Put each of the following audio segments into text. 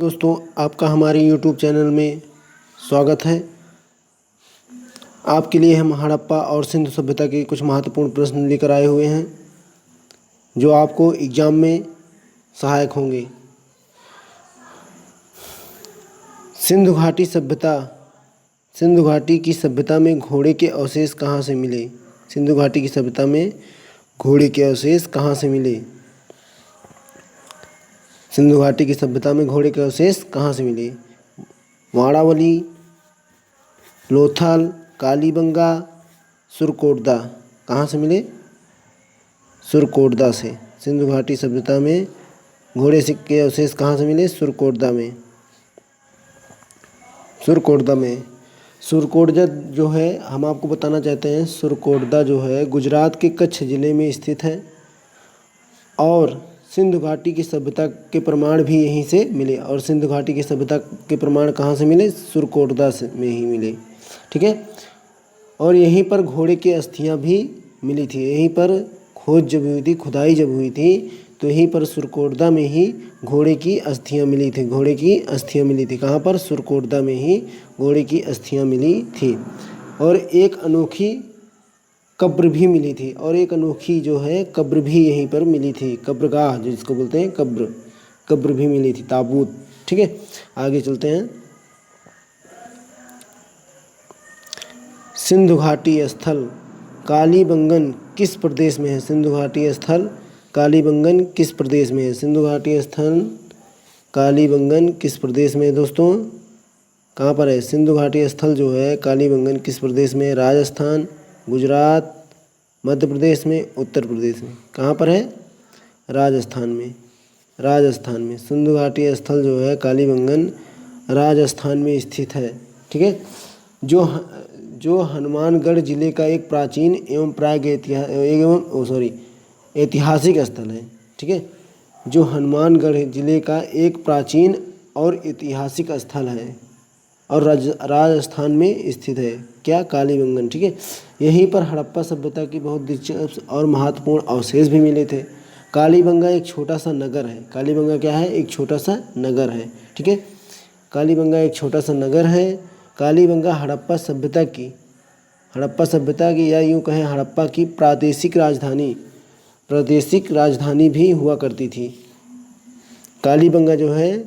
दोस्तों, आपका हमारे YouTube चैनल में स्वागत है। आपके लिए हम हड़प्पा और सिंधु सभ्यता के कुछ महत्वपूर्ण प्रश्न लेकर आए हुए हैं जो आपको एग्ज़ाम में सहायक होंगे। सिंधु घाटी सभ्यता सिंधु घाटी की सभ्यता में घोड़े के अवशेष कहाँ से मिले? सिंधु घाटी की सभ्यता में घोड़े के अवशेष कहाँ से मिले? सिंधु घाटी की सभ्यता में घोड़े के अवशेष कहाँ से मिले? वारावली, लोथल, कालीबंगा, सुरकोटदा। कहाँ से मिले? सुरकोटदा से। सिंधु घाटी सभ्यता में घोड़े के अवशेष कहाँ से मिले? सुरकोटदा में। सुरकोटदा जो है, हम आपको बताना चाहते हैं, सुरकोटदा जो है गुजरात के कच्छ ज़िले में स्थित है और सिंधु घाटी की सभ्यता के प्रमाण भी यहीं से मिले। और सिंधु घाटी की सभ्यता के प्रमाण कहाँ से मिले? सुरकोटदा से में ही मिले। ठीक है। और यहीं पर घोड़े की अस्थियाँ भी मिली थी। यहीं पर खोज जब हुई थी, खुदाई जब हुई थी, तो यहीं पर सुरकोटदा में ही घोड़े की अस्थियाँ मिली थी। घोड़े की अस्थियाँ मिली थी। कहाँ पर? सुरकोटदा में ही घोड़े की अस्थियाँ मिली थी। और एक अनोखी कब्र भी मिली थी। और एक अनोखी जो है कब्र भी यहीं पर मिली थी। कब्रगाह जिसको बोलते हैं, कब्र भी मिली थी, ताबूत। ठीक है, आगे चलते हैं। सिंधु घाटी स्थल कालीबंगन किस प्रदेश में है? सिंधु घाटी स्थल कालीबंगन किस प्रदेश में है? सिंधु घाटी स्थल कालीबंगन किस प्रदेश में है दोस्तों? कहाँ पर है? सिंधु घाटी स्थल जो है कालीबंगन किस प्रदेश में है? राजस्थान, गुजरात, मध्य प्रदेश में, उत्तर प्रदेश में। कहाँ पर है? राजस्थान में। सिंधु घाटी स्थल जो है कालीबंगन राजस्थान में स्थित है। ठीक है। जो हनुमानगढ़ जिले का एक प्राचीन एवं ऐतिहासिक स्थल है। ठीक है। जो हनुमानगढ़ जिले का एक प्राचीन और ऐतिहासिक स्थल है और राजस्थान में स्थित है। क्या? कालीबंगन। ठीक है। यहीं पर हड़प्पा सभ्यता की बहुत दिलचस्प और महत्वपूर्ण अवशेष भी मिले थे। कालीबंगा एक छोटा सा नगर है। कालीबंगा क्या है? एक छोटा सा नगर है। ठीक है। कालीबंगा एक छोटा सा नगर है। कालीबंगा हड़प्पा सभ्यता की या यूँ कहें हड़प्पा की प्रादेशिक राजधानी भी हुआ करती थी। कालीबंगा जो है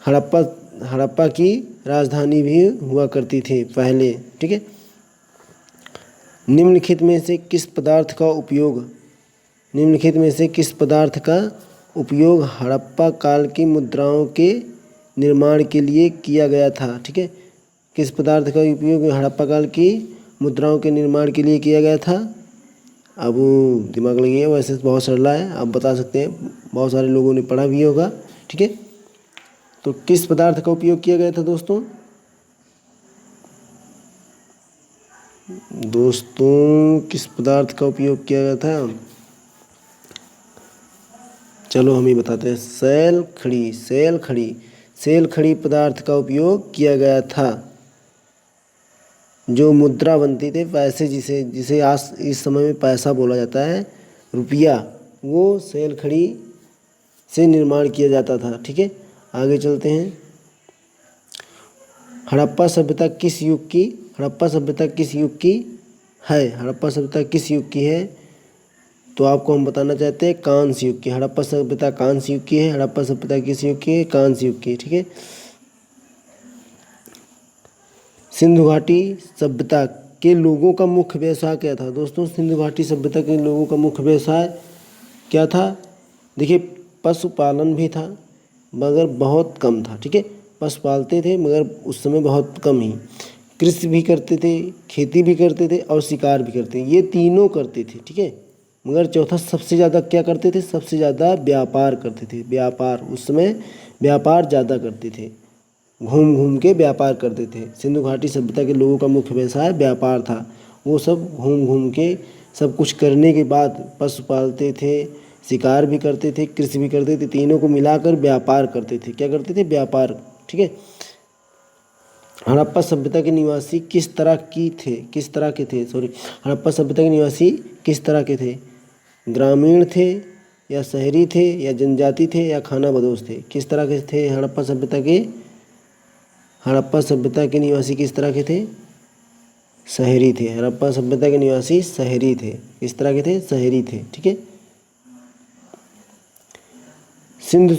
हड़प्पा की राजधानी भी हुआ करती थी पहले। ठीक है। निम्नलिखित में से किस पदार्थ का उपयोग हड़प्पा काल की मुद्राओं के निर्माण के लिए किया गया था? ठीक है। किस पदार्थ का उपयोग हड़प्पा काल की मुद्राओं के निर्माण के लिए किया गया था? अब दिमाग लगाइए, वैसे बहुत सरल है, आप बता सकते हैं, बहुत सारे लोगों ने पढ़ा भी होगा। ठीक है। तो किस पदार्थ का उपयोग किया गया था दोस्तों? किस पदार्थ का उपयोग किया गया था? चलो हम ही बताते हैं। सेल खड़ी पदार्थ का उपयोग किया गया था। जो मुद्रा बनती थी, पैसे जिसे आज इस समय में पैसा बोला जाता है, रुपया, वो सेल खड़ी से निर्माण किया जाता था। ठीक है। आगे चलते हैं। हड़प्पा सभ्यता किस युग की है? तो आपको हम बताना चाहते हैं कांस्य युग की। हड़प्पा सभ्यता कांस्य युग की है। हड़प्पा सभ्यता किस युग की है? कांस्य युग की। ठीक है। सिंधु घाटी सभ्यता के लोगों का मुख्य व्यवसाय क्या था दोस्तों? सिंधु घाटी सभ्यता के लोगों का मुख्य व्यवसाय क्या था? देखिए, पशुपालन भी था मगर बहुत कम था। ठीक है। पशु पालते थे मगर उस समय बहुत कम ही। कृषि भी करते थे, खेती भी करते थे और शिकार भी करते थे। ये तीनों करते थे। ठीक है। मगर चौथा सबसे ज़्यादा क्या करते थे? सबसे ज़्यादा व्यापार करते थे। उस समय व्यापार ज़्यादा करते थे, घूम घूम के व्यापार करते थे। सिंधु घाटी सभ्यता के लोगों का मुख्य व्यवसाय व्यापार था। वो सब घूम घूम के सब कुछ करने के बाद पशु पालते थे, शिकार भी करते थे, कृषि भी करते थे। तीनों को मिलाकर व्यापार करते थे। क्या करते थे? व्यापार। ठीक है। हड़प्पा सभ्यता के निवासी किस तरह के थे? हड़प्पा सभ्यता के निवासी किस तरह के थे? ग्रामीण थे, या शहरी थे या जनजाति थे या खानाबदोश थे? किस तरह के थे हड़प्पा सभ्यता के? हड़प्पा सभ्यता के निवासी किस तरह के थे? शहरी थे। हड़प्पा सभ्यता के निवासी शहरी थे। किस तरह के थे? शहरी थे। ठीक है। सिंधु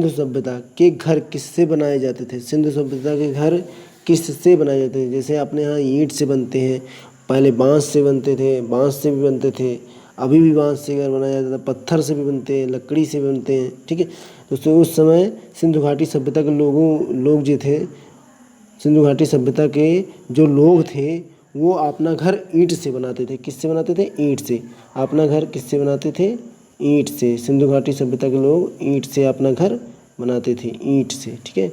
सभ्यता के घर किससे बनाए जाते थे? सिंधु सभ्यता के घर किससे बनाए जाते थे? जैसे अपने यहाँ ईंट से बनते हैं, पहले बांस से बनते थे, बांस से भी बनते थे, अभी भी बांस से घर बनाया जाता है, पत्थर से भी बनते हैं, लकड़ी से भी बनते हैं। ठीक है। दोस्तों उस समय सिंधु घाटी सभ्यता के लोग जो थे, सिंधु घाटी सभ्यता के जो लोग थे वो अपना घर ईंट से बनाते थे। किससे बनाते थे? ईंट से। अपना घर किससे बनाते थे? ईंट से। सिंधु घाटी सभ्यता के लोग ईंट से अपना घर बनाते थे, ईंट से। ठीक है।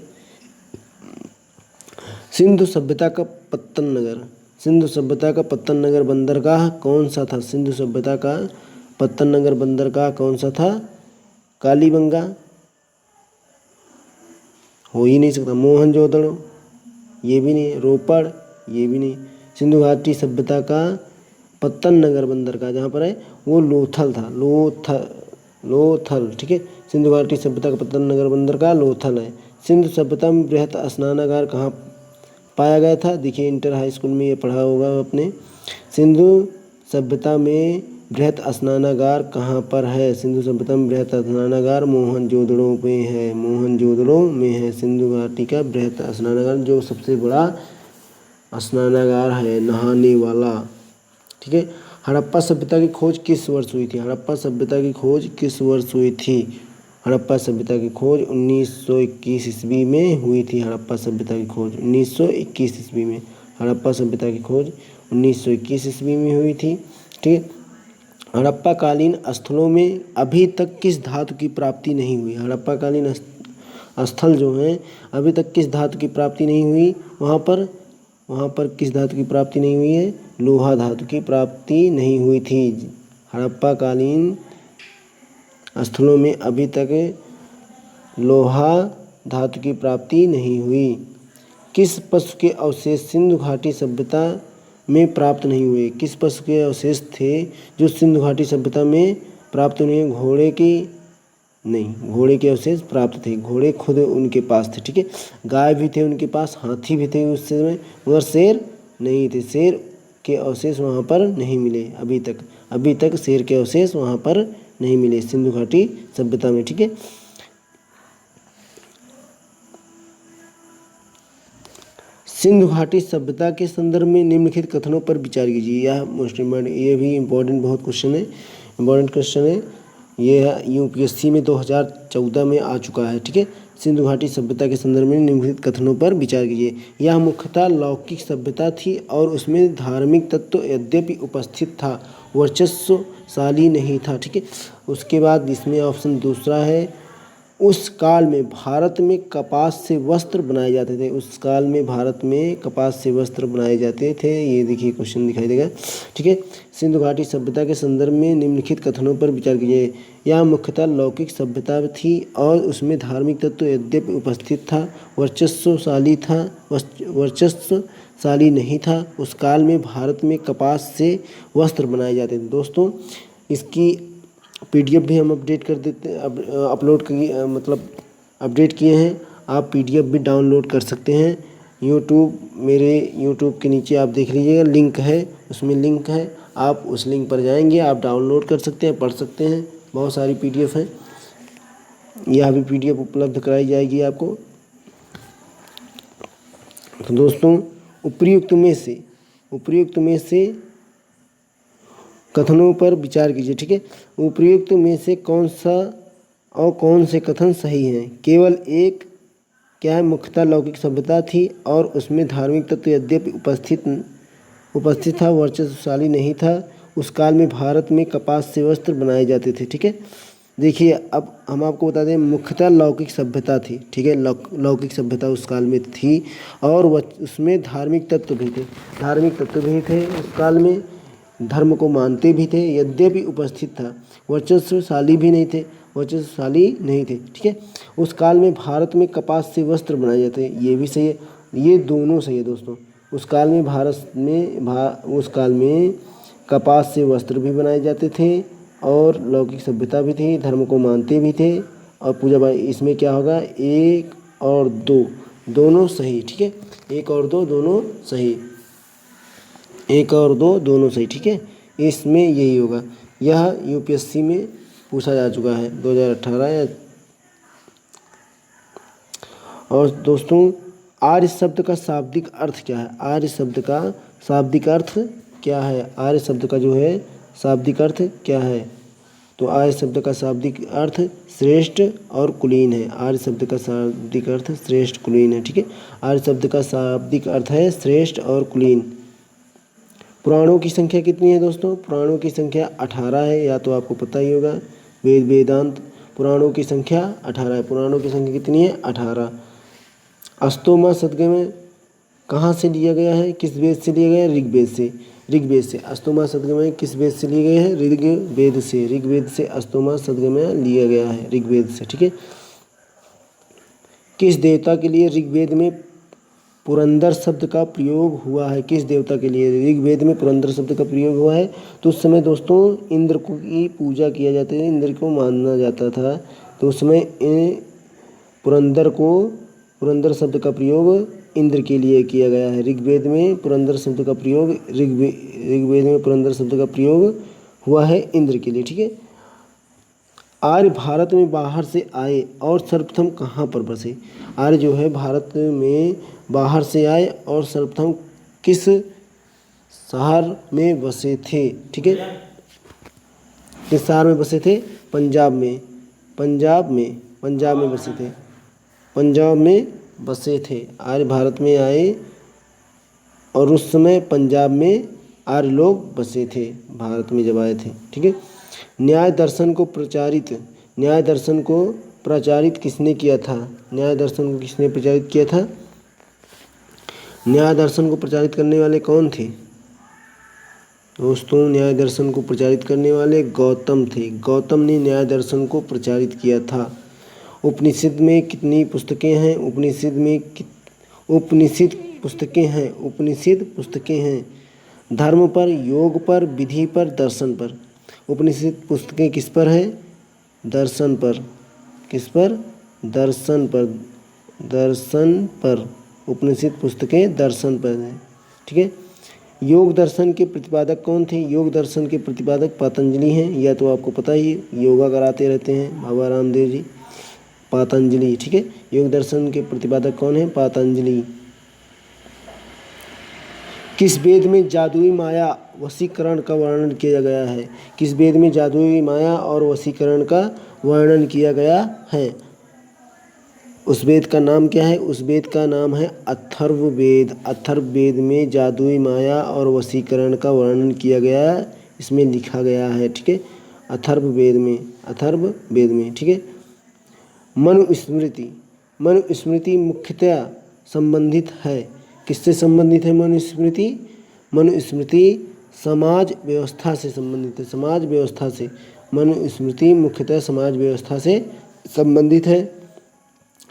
सिंधु सभ्यता का पत्तन नगर, सिंधु सभ्यता का पत्तन नगर बंदरगाह कौन सा था? सिंधु सभ्यता का पत्तन नगर बंदरगाह कौन सा था? कालीबंगा, हो ही नहीं सकता। मोहनजोदड़ो, ये भी नहीं। रोपड़, ये भी नहीं। सिंधु घाटी सभ्यता का पत्तन नगर बंदरगाह जहाँ पर है वो लोथल था। लोथल। ठीक है। सिंधु घाटी सभ्यता का पत्तन नगर बंदरगाह लोथल है। सिंधु सभ्यता में बृहत स्नानागार कहाँ पाया गया था? देखिए इंटर हाई स्कूल में ये पढ़ा होगा आपने। सिंधु सभ्यता में बृहत स्नानागार कहाँ पर है? सिंधु सभ्यता में बृहत स्नानागार मोहनजोदड़ो में है। मोहनजोदड़ो में है सिंधु घाटी का बृहत स्नानागार, जो सबसे बड़ा स्नानागार है नहाने वाला। ठीक है। हड़प्पा सभ्यता की खोज किस वर्ष हुई थी? हड़प्पा सभ्यता की खोज किस वर्ष हुई थी? हड़प्पा सभ्यता की खोज 1921 ईस्वी में हुई थी। हड़प्पा सभ्यता की खोज 1921 ईस्वी में। हड़प्पा सभ्यता की खोज 1921 ईस्वी में हुई थी। ठीक है। हड़प्पा कालीन स्थलों में अभी तक किस धातु की प्राप्ति नहीं हुई? हड़प्पा कालीन स्थल जो हैं अभी तक किस धातु की प्राप्ति नहीं हुई? वहाँ पर किस धातु की प्राप्ति नहीं हुई है? लोहा धातु की प्राप्ति नहीं हुई थी। हड़प्पा कालीन स्थलों में अभी तक लोहा धातु की प्राप्ति नहीं हुई। किस पशु के अवशेष सिंधु घाटी सभ्यता में प्राप्त नहीं हुए? किस पशु के अवशेष थे जो सिंधु घाटी सभ्यता में प्राप्त नहीं हुए? घोड़े के अवशेष प्राप्त थे। घोड़े खुद उनके पास थे। ठीक है। गाय भी थे उनके पास, हाथी भी थे उस समय, मगर शेर नहीं थे। शेर के अवशेष वहाँ पर नहीं मिले अभी तक शेर के अवशेष वहाँ पर नहीं मिले सिंधु घाटी सभ्यता में। ठीक है। सिंधु घाटी सभ्यता के संदर्भ में निम्नलिखित कथनों पर विचार कीजिए। यह मोस्ट इम्पोर्टेंट, ये भी इम्पोर्टेंट बहुत क्वेश्चन है। ये यूपीएससी में 2014 में आ चुका है। ठीक है। सिंधु घाटी सभ्यता के संदर्भ में निम्नलिखित कथनों पर विचार कीजिए। यह मुख्यतः लौकिक सभ्यता थी और उसमें धार्मिक तत्व यद्यपि उपस्थित था, वर्चस्वशाली नहीं था। ठीक है। उसके बाद इसमें ऑप्शन दूसरा है, उस काल में भारत में कपास से वस्त्र बनाए जाते थे। उस काल में भारत में कपास से वस्त्र बनाए जाते थे। ये देखिए क्वेश्चन दिखाई देगा। ठीक है। सिंधु घाटी सभ्यता के संदर्भ में निम्नलिखित कथनों पर विचार कीजिए। यह मुख्यतः लौकिक सभ्यता थी और उसमें धार्मिक तत्व यद्यपि उपस्थित था, वर्चस्वशाली नहीं था। उस काल में भारत में कपास से वस्त्र बनाए जाते थे। दोस्तों इसकी पीडीएफ भी हम अपडेट कर देते अपलोड अपडेट किए हैं। आप पीडीएफ भी डाउनलोड कर सकते हैं। मेरे यूट्यूब के नीचे आप देख लीजिएगा, लिंक है, उसमें लिंक है, आप उस लिंक पर जाएंगे, आप डाउनलोड कर सकते हैं, पढ़ सकते हैं। बहुत सारी पीडीएफ हैं, यह भी पीडीएफ उपलब्ध कराई जाएगी आपको। तो दोस्तों उपर्युक्त में से कथनों पर विचार कीजिए। ठीक है। उपर्युक्त में से कौन से कथन सही हैं? केवल एक क्या है? मुख्यतः लौकिक सभ्यता थी और उसमें धार्मिक तत्व यद्यपि उपस्थित था, वर्चस्वशाली नहीं था। उस काल में भारत में कपास से वस्त्र बनाए जाते थे। ठीक है। देखिए अब हम आपको बता दें, मुख्यतः लौकिक सभ्यता थी। ठीक है। लौकिक सभ्यता उस काल में थी और उसमें धार्मिक तत्व भी थे। उस काल में धर्म को मानते भी थे, यद्यपि उपस्थित था, वर्चस्वशाली नहीं थे। ठीक है। उस काल में भारत में कपास से वस्त्र बनाए जाते हैं, ये भी सही है, ये दोनों सही है दोस्तों। उस काल में कपास से वस्त्र भी बनाए जाते थे और लौकिक सभ्यता भी थी, धर्म को मानते भी थे और पूजा पाठ। इसमें क्या होगा, 1 और 2 दोनों सही, ठीक है। 1 और 2 दोनों सही, 1 और 2 दोनों सही, ठीक है। इसमें यही होगा। यह यूपीएससी में पूछा जा चुका है 2018 या। और दोस्तों आर्य शब्द का शाब्दिक अर्थ क्या है? आर्य शब्द का शाब्दिक अर्थ क्या है? आर्य शब्द का जो है शाब्दिक अर्थ क्या है? तो आर्य शब्द का शाब्दिक अर्थ श्रेष्ठ और कुलीन है। आर्य शब्द का शाब्दिक अर्थ श्रेष्ठ कुलीन है, ठीक है। आर्य शब्द का शाब्दिक अर्थ है श्रेष्ठ और कुलीन। पुराणों की संख्या कितनी है दोस्तों? पुराणों की संख्या 18 है, या तो आपको पता ही होगा। वेद वेदांत पुराणों की संख्या 18 है। पुराणों की संख्या कितनी है? 18। अस्तोमा सदगमय कहाँ से लिया गया है? किस वेद से लिया गया है? ऋग्वेद से। ऋग्वेद से अस्तोमा सदगमय किस वेद से लिए गए हैं? ऋग्वेद से। ऋग्वेद से अस्तोमा सदगमय लिया गया है, ऋग्वेद से, ठीक है। किस देवता के लिए ऋग्वेद में पुरंदर शब्द का प्रयोग हुआ है? किस देवता के लिए ऋग्वेद में पुरंदर शब्द का प्रयोग हुआ है? तो उस समय दोस्तों इंद्र को की पूजा किया जाता है, इंद्र को माना जाता था, तो उस समय पुरंदर शब्द का प्रयोग इंद्र के लिए किया गया है। ऋग्वेद में पुरंदर शब्द का प्रयोग ऋग्वेद में पुरंदर शब्द का प्रयोग हुआ है इंद्र के लिए, ठीक है। आर्य भारत में बाहर से आए और सर्वप्रथम कहाँ पर बसे? आर्य जो है भारत में बाहर से आए और सर्वप्रथम किस शहर में बसे थे? ठीक है, किस शहर में बसे थे? पंजाब में बसे थे। पंजाब में बसे थे। आर्य भारत में आए और उस समय पंजाब में आर्य लोग बसे थे, भारत में जब आए थे, ठीक है। न्याय दर्शन को प्रचारित किसने किया था? न्याय दर्शन को किसने प्रचारित किया था? न्याय दर्शन को प्रचारित करने वाले कौन थे दोस्तों? न्याय दर्शन को प्रचारित करने वाले गौतम थे। गौतम ने न्याय दर्शन को प्रचारित किया था। उपनिषद में कितनी पुस्तकें हैं? उपनिषद पुस्तकें हैं। धर्म पर, योग पर, विधि पर, दर्शन पर। उपनिषद पुस्तकें किस पर हैं? दर्शन पर। किस पर? दर्शन पर। उपनिषद पुस्तकें दर्शन पर हैं, ठीक है। योग दर्शन के प्रतिपादक कौन थे? योग दर्शन के प्रतिपादक पतंजलि हैं, या तो आपको पता ही है, योगा कराते रहते हैं बाबा रामदेव जी, पतंजलि, ठीक है। योग दर्शन के प्रतिपादक कौन है? पतंजलि। किस वेद में जादुई माया वशीकरण का वर्णन किया गया है? किस वेद में जादुई माया और वशीकरण का वर्णन किया गया है? उस वेद का नाम क्या है? उस वेद का नाम है अथर्ववेद। अथर्ववेद में जादुई माया और वशीकरण का वर्णन किया गया है, इसमें लिखा गया है, ठीक है। अथर्ववेद में, ठीक है। मनुस्मृति मुख्यतया संबंधित है, किससे संबंधित है? मनुस्मृति समाज व्यवस्था से संबंधित है। मनुस्मृति मुख्यतः समाज व्यवस्था से संबंधित है।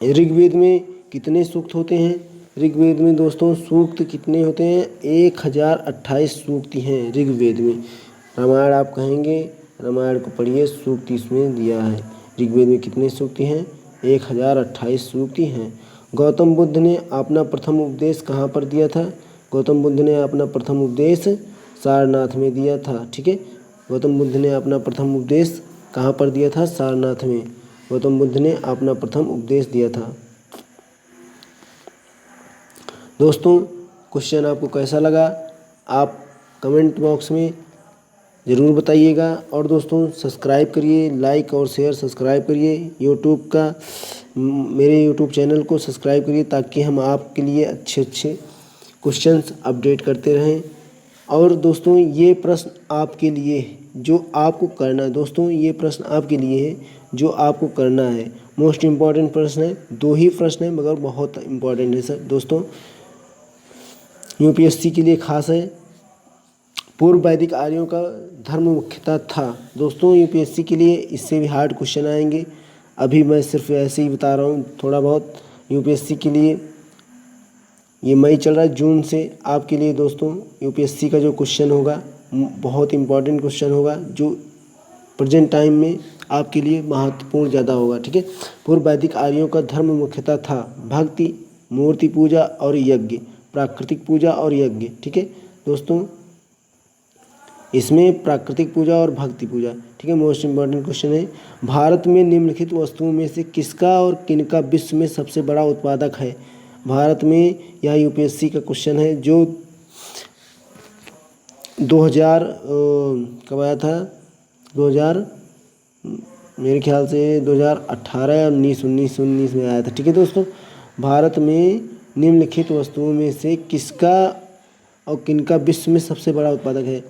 ऋग्वेद में कितने सूक्त होते हैं? ऋग्वेद में दोस्तों सूक्त कितने होते हैं? 1028 सूक्ति हैं ऋग्वेद में। रामायण आप कहेंगे, रामायण को पढ़िए, सूक्त इसमें दिया है। ऋग्वेद में कितने सूक्ति हैं? 1028 सूक्ति हैं। गौतम बुद्ध ने अपना प्रथम उपदेश कहाँ पर दिया था? गौतम बुद्ध ने अपना प्रथम उपदेश सारनाथ में दिया था, ठीक है। गौतम बुद्ध ने अपना प्रथम उपदेश कहाँ पर दिया था? सारनाथ में गौतम बुद्ध ने अपना प्रथम उपदेश दिया था। दोस्तों क्वेश्चन आपको कैसा लगा आप कमेंट बॉक्स में ज़रूर बताइएगा। और दोस्तों सब्सक्राइब करिए, लाइक और शेयर सब्सक्राइब करिए। मेरे यूट्यूब चैनल को सब्सक्राइब करिए, ताकि हम आपके लिए अच्छे क्वेश्चंस अपडेट करते रहें। और दोस्तों ये प्रश्न आपके लिए है जो आपको करना है। दोस्तों ये प्रश्न आपके लिए है जो आपको करना है। मोस्ट इम्पॉर्टेंट प्रश्न है, 2 ही प्रश्न है मगर बहुत इम्पॉर्टेंट है सर। दोस्तों यूपीएससी के लिए खास है। पूर्व वैदिक आर्यों का धर्म मुख्यतः था। दोस्तों यूपीएससी के लिए इससे भी हार्ड क्वेश्चन आएंगे, अभी मैं सिर्फ ऐसे ही बता रहा हूँ थोड़ा बहुत। यूपीएससी के लिए ये मई चल रहा है, जून से आपके लिए दोस्तों यूपीएससी का जो क्वेश्चन होगा बहुत इम्पॉर्टेंट क्वेश्चन होगा, जो प्रेजेंट टाइम में आपके लिए महत्वपूर्ण ज़्यादा होगा। ठीक है, पूर्व वैदिक आर्यों का धर्म मुख्यतः था भक्ति, मूर्ति पूजा और यज्ञ, प्राकृतिक पूजा और यज्ञ। ठीक है दोस्तों, इसमें प्राकृतिक पूजा और भक्ति पूजा। ठीक है, मोस्ट इम्पॉर्टेंट क्वेश्चन है, भारत में निम्नलिखित वस्तुओं में से किसका और किनका विश्व में सबसे बड़ा उत्पादक है। भारत में, यह यूपीएससी का क्वेश्चन है जो 2000 कब आया था, 2000 मेरे ख्याल से 2018 या 19 में आया था। ठीक है दोस्तों, भारत में निम्नलिखित वस्तुओं में से किसका और किनका विश्व में सबसे बड़ा उत्पादक है।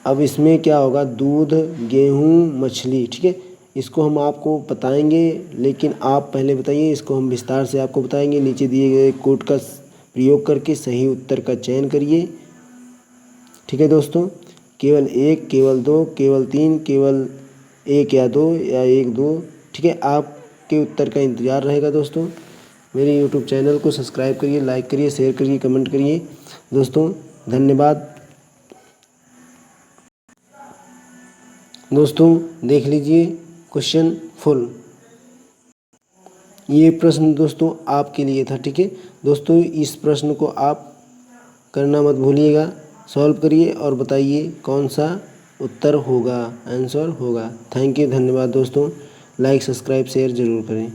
अब इसमें क्या होगा, दूध, गेहूँ, मछली। ठीक है, इसको हम आपको बताएंगे, लेकिन आप पहले बताइए, इसको हम विस्तार से आपको बताएंगे। नीचे दिए गए कोड का प्रयोग करके सही उत्तर का चयन करिए। ठीक है दोस्तों, केवल 1, केवल 2, केवल 3, केवल 1 या 2 या 1, 2। ठीक है, आपके उत्तर का इंतज़ार रहेगा दोस्तों। मेरे यूट्यूब चैनल को सब्सक्राइब करिए, लाइक करिए, शेयर करिए, कमेंट करिए दोस्तों। धन्यवाद दोस्तों। देख लीजिए क्वेश्चन फुल। ये प्रश्न दोस्तों आपके लिए था। ठीक है दोस्तों, इस प्रश्न को आप करना मत भूलिएगा, सॉल्व करिए और बताइए कौन सा उत्तर होगा, आंसर होगा। थैंक यू, धन्यवाद दोस्तों। लाइक, सब्सक्राइब, शेयर ज़रूर करें।